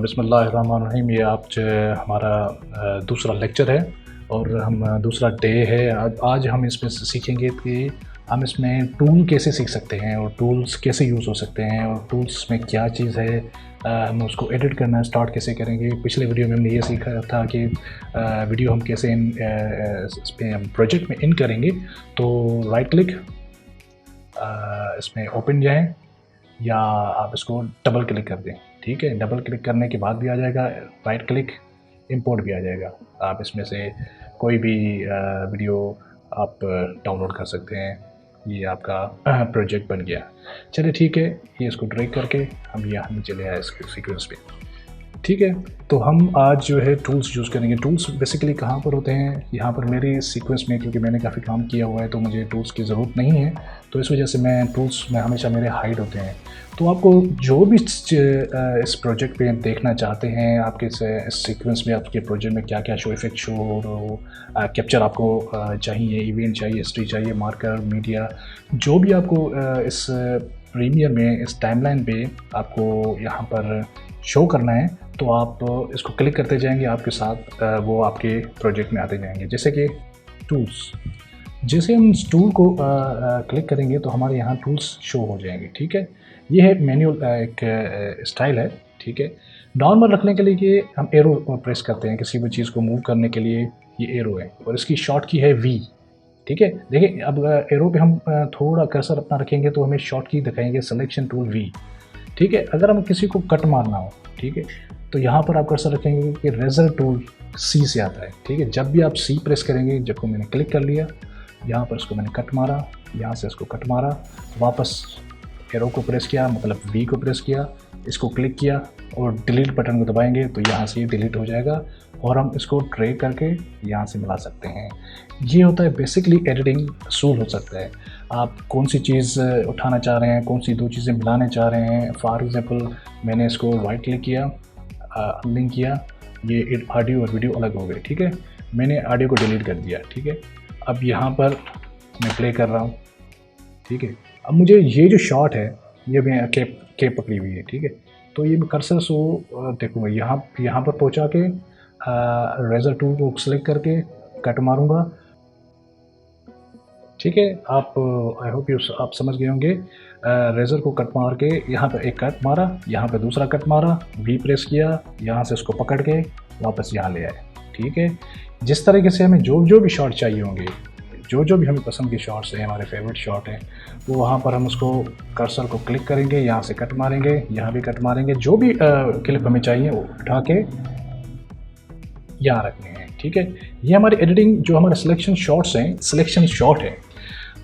बिस्मिल्लाहिर्रहमानिर्रहीम। ये आप जो है हमारा दूसरा लेक्चर है और हम दूसरा डे है। आज हम इसमें सीखेंगे कि हम इसमें टूल कैसे सीख सकते हैं और टूल्स कैसे यूज़ हो सकते हैं और टूल्स में क्या चीज़ है, हम उसको एडिट करना स्टार्ट कैसे करेंगे। पिछले वीडियो में हमने ये सीखा था कि वीडियो हम कैसे इसमें प्रोजेक्ट में इन करेंगे। तो राइट क्लिक, इसमें ओपन जाएं या आप इसको डबल क्लिक कर दें। ठीक है, डबल क्लिक करने के बाद भी आ जाएगा, राइट क्लिक इंपोर्ट भी आ जाएगा। आप इसमें से कोई भी वीडियो आप डाउनलोड कर सकते हैं। ये आपका प्रोजेक्ट बन गया। चलिए ठीक है, ये इसको ड्रैग करके हम यहाँ चले आए इसके सीक्वेंस पे। ठीक है, तो हम आज जो है टूल्स यूज़ करेंगे। टूल्स बेसिकली कहाँ पर होते हैं, यहाँ पर मेरे सीक्वेंस में, क्योंकि मैंने काफ़ी काम किया हुआ है तो मुझे टूल्स की ज़रूरत नहीं है, तो इस वजह से मैं टूल्स में हमेशा मेरे हाइड होते हैं। तो आपको जो भी इस प्रोजेक्ट पे देखना चाहते हैं, आपके इस सीक्वेंस में आपके प्रोजेक्ट में क्या क्या शो इफेक्ट शो हो, कैप्चर आपको चाहिए, इवेंट चाहिए, हिस्ट्री चाहिए, मार्कर, मीडिया, जो भी आपको इस प्रीमियर में इस टाइमलाइन पे आपको यहाँ पर शो करना है, तो आप इसको क्लिक करते जाएंगे, आपके साथ वो आपके प्रोजेक्ट में आते जाएंगे। जैसे कि टूल्स, जैसे हम इस टूल को क्लिक करेंगे तो हमारे यहाँ टूल्स शो हो जाएंगे। ठीक है, ये है मैनुअल एक स्टाइल है। ठीक है, नॉर्मल रखने के लिए हम एरो प्रेस करते हैं, किसी भी चीज़ को मूव करने के लिए ये एरो है और इसकी शॉर्ट की है वी। ठीक है, देखिए अब एरो पे हम थोड़ा कर्सर अपना रखेंगे तो हमें शॉर्ट की दिखाएंगे, सिलेक्शन टूल वी। ठीक है, अगर हम किसी को कट मारना हो, ठीक है, तो यहाँ पर आप कर्सर रखेंगे कि रेजर टूल सी से आता है। ठीक है, जब भी आप सी प्रेस करेंगे, जब को मैंने क्लिक कर लिया, यहाँ पर इसको मैंने कट मारा, यहाँ से इसको कट मारा, वापस एरो को प्रेस किया, मतलब वी को प्रेस किया, इसको क्लिक किया और डिलीट बटन को दबाएंगे तो यहाँ से ये डिलीट हो जाएगा और हम इसको ड्रैग करके यहाँ से मिला सकते हैं। ये होता है बेसिकली एडिटिंग असूल हो सकता है। आप कौन सी चीज़ उठाना चाह रहे हैं, कौन सी दो चीज़ें मिलाने चाह रहे हैं। फॉर एग्जांपल मैंने इसको राइट क्लिक किया, अनलिंक किया, ये ऑडियो और वीडियो अलग हो गए। ठीक है, मैंने ऑडियो को डिलीट कर दिया। ठीक है, अब यहाँ पर मैं प्ले कर रहा हूँ। ठीक है, अब मुझे ये जो शॉट है, ये मैं केप पकड़ी हुई है। ठीक है, तो ये कर्सर सो देखूँगा, यहाँ पर पहुँचा के रेजर टूल को सेलेक्ट करके कट मारूंगा। ठीक है, आप आई होप आप समझ गए होंगे। रेजर को कट मार के यहाँ पर एक कट मारा, यहाँ पर दूसरा कट मारा, वी प्रेस किया, यहाँ से उसको पकड़ के वापस यहाँ ले आए। ठीक है, जिस तरीके से हमें जो भी शॉट चाहिए होंगे, जो भी हमें पसंद के शॉट्स हैं, हमारे फेवरेट शॉट हैं, वो वहाँ पर हम उसको कर्सर को क्लिक करेंगे, यहाँ से कट मारेंगे, यहाँ भी कट मारेंगे, जो भी क्लिप हमें चाहिए वो उठा के यहाँ रखने हैं। ठीक है, ये हमारी एडिटिंग, जो हमारे सिलेक्शन शॉट्स हैं, सिलेक्शन शॉट है,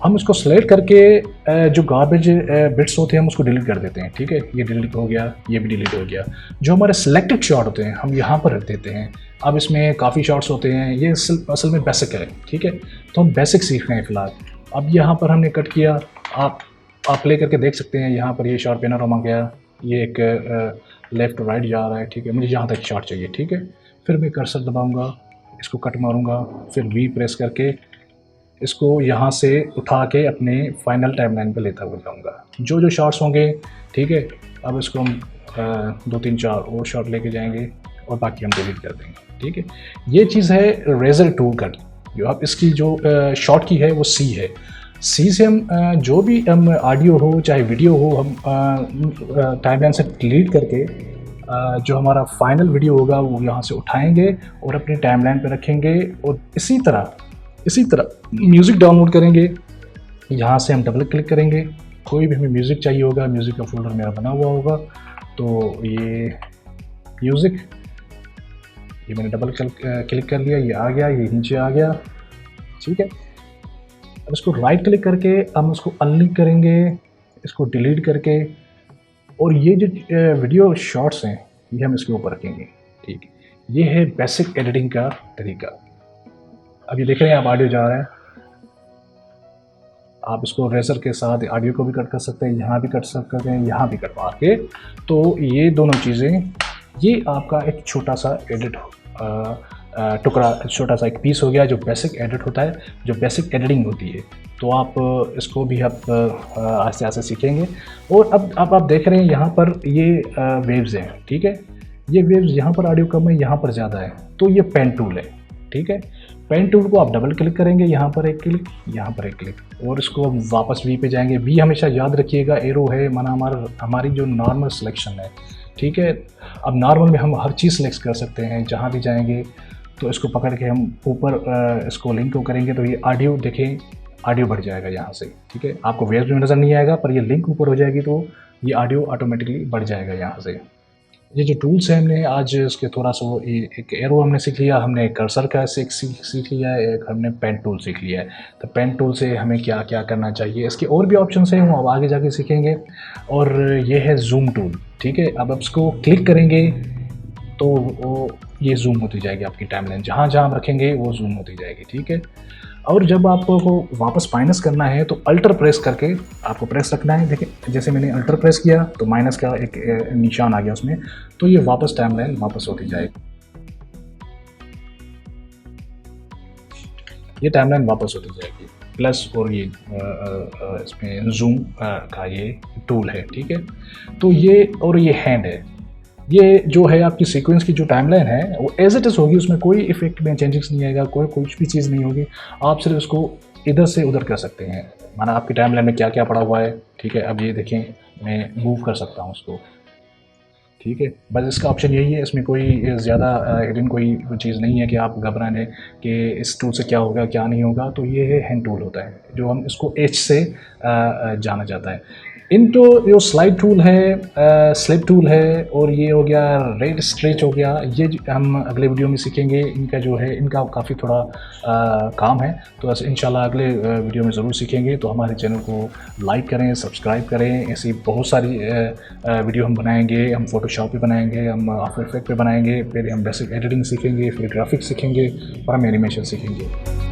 हम इसको सेलेक्ट करके जो गार्बेज बिट्स होते हैं हम उसको डिलीट कर देते हैं। ठीक है, ये डिलीट हो गया, ये भी डिलीट हो गया। जो हमारे सिलेक्टेड शॉट होते हैं हम यहाँ पर रख देते हैं। अब इसमें काफ़ी शॉट्स होते हैं, ये असल में बेसिक है। ठीक है, तो हम बेसिक सीख रहे हैं फ़िलहाल। अब यहाँ पर हमने कट किया, आप प्ले करके देख सकते हैं, यहाँ पर ये शॉट पेनोरामा गया, ये एक लेफ़्ट राइट जा रहा है। ठीक है, मुझे यहाँ तक शॉट चाहिए। ठीक है, फिर मैं कर्सर दबाऊँगा, इसको कट मारूँगा, फिर वी प्रेस करके इसको यहाँ से उठा के अपने फाइनल टाइमलाइन पे लेता हुआ जाऊँगा। जो शॉट्स होंगे, ठीक है, अब इसको हम 2-3-4 और शॉट लेके जाएंगे और बाकी हम डिलीट कर देंगे। ठीक है, ये चीज़ है रेजर टूल का। जो आप इसकी जो शॉट की है वो सी है। सी से हम जो भी हम ऑडियो हो चाहे वीडियो हो, हम टाइमलाइन से डिलीट करके जो हमारा फाइनल वीडियो होगा वो यहाँ से उठाएंगे और अपने टाइमलाइन पे रखेंगे। और इसी तरह म्यूज़िक डाउनलोड करेंगे, यहाँ से हम डबल क्लिक करेंगे, कोई भी हमें म्यूज़िक चाहिए होगा, म्यूज़िक का फोल्डर मेरा बना हुआ होगा, तो ये म्यूज़िक, ये मैंने डबल क्लिक कर लिया, ये आ गया, ये नीचे आ गया। ठीक है, अब इसको राइट क्लिक करके हम उसको अनलिंक करेंगे, इसको डिलीट करके, और ये जो वीडियो शॉट्स हैं ये हम इसके ऊपर रखेंगे। ठीक है, ये है बेसिक एडिटिंग का तरीका। अब ये देख रहे हैं आप, ऑडियो जा रहा है, आप इसको रेजर के साथ ऑडियो को भी कट कर सकते हैं, यहाँ भी कट सकते हैं, यहाँ भी कट मार के। तो ये दोनों चीज़ें, ये आपका एक छोटा सा एडिट टुकड़ा, छोटा सा एक पीस हो गया जो बेसिक एडिट होता है, जो बेसिक एडिटिंग होती है। तो आप इसको भी आप आस्ते आस्ते सीखेंगे। और अब आप देख रहे हैं यहाँ पर ये वेव्स हैं। ठीक है, ये वेव्स यहाँ पर ऑडियो कम है, यहाँ पर ज़्यादा है, तो ये पेन टूल है, ठीक है। पेन टूल को आप डबल क्लिक करेंगे, यहाँ पर एक क्लिक, यहाँ पर एक क्लिक, और इसको अब वापस वी पे जाएंगे। वी हमेशा याद रखिएगा एरो है, माना हमारी जो नॉर्मल सिलेक्शन है, ठीक है। अब नॉर्मल में हम हर चीज़ सेलेक्ट कर सकते हैं, जहाँ भी जाएंगे तो इसको पकड़ के हम ऊपर इसको लिंक को करेंगे तो ये ऑडियो देखें, ऑडियो बढ़ जाएगा यहाँ से, ठीक है। आपको वेव्स में नज़र नहीं आएगा, पर ये लिंक ऊपर हो जाएगी तो ये ऑडियो ऑटोमेटिकली बढ़ जाएगा यहाँ से। ये जो टूल्स हैं हमने आज इसके थोड़ा सा एक एरो हमने सीख लिया, हमने कर्सर का सीख लिया है, एक हमने पेन टूल सीख लिया है। तो पेन टूल से हमें क्या क्या करना चाहिए, इसके और भी ऑप्शंस हैं, वो अब आगे जाके सीखेंगे। और ये है जूम टूल, ठीक है। अब इसको क्लिक करेंगे तो वो ये जूम होती जाएगी आपकी टाइमलाइन, जहाँ जहाँ आप रखेंगे वो जूम होती जाएगी, ठीक है। और जब आपको वापस माइनस करना है तो अल्टर प्रेस करके आपको प्रेस रखना है। देखिए जैसे मैंने अल्टर प्रेस किया तो माइनस का एक निशान आ गया उसमें, तो ये वापस टाइमलाइन वापस होती जाएगी, ये टाइमलाइन वापस होती जाएगी। प्लस और ये इसमें जूम का ये टूल है, ठीक है। तो ये और ये हैंड है, ये जो है आपकी सीक्वेंस की जो टाइमलाइन है वो एज इट इज़ होगी, उसमें कोई इफेक्ट में चेंजेस नहीं आएगा, कोई कुछ भी चीज़ नहीं होगी। आप सिर्फ उसको इधर से उधर कर सकते हैं, माना आपकी टाइमलाइन में क्या क्या पड़ा हुआ है, ठीक है। अब ये देखें मैं मूव कर सकता हूँ उसको, ठीक है। बस इसका ऑप्शन यही है, इसमें कोई ज़्यादा हिडन कोई चीज़ नहीं है कि आप घबराने कि इस टूल से क्या होगा क्या नहीं होगा। तो ये है हैंड टूल होता है, जो हम इसको एच से जाना जाता है। इनटू जो स्लाइड टूल है, स्लिप टूल है, और ये हो गया रेड स्ट्रेच हो गया, ये हम अगले वीडियो में सीखेंगे। इनका जो है इनका काफ़ी थोड़ा काम है, तो इंशाल्लाह अगले वीडियो में ज़रूर सीखेंगे। तो हमारे चैनल को लाइक करें, सब्सक्राइब करें, ऐसी बहुत सारी वीडियो हम बनाएंगे। हम फोटोशॉप पे बनाएंगे, हम आफ्टर इफेक्ट पे बनाएंगे, फिर हम बेसिक एडिटिंग सीखेंगे, फिर ग्राफिक्स सीखेंगे और हम एनिमेशन सीखेंगे।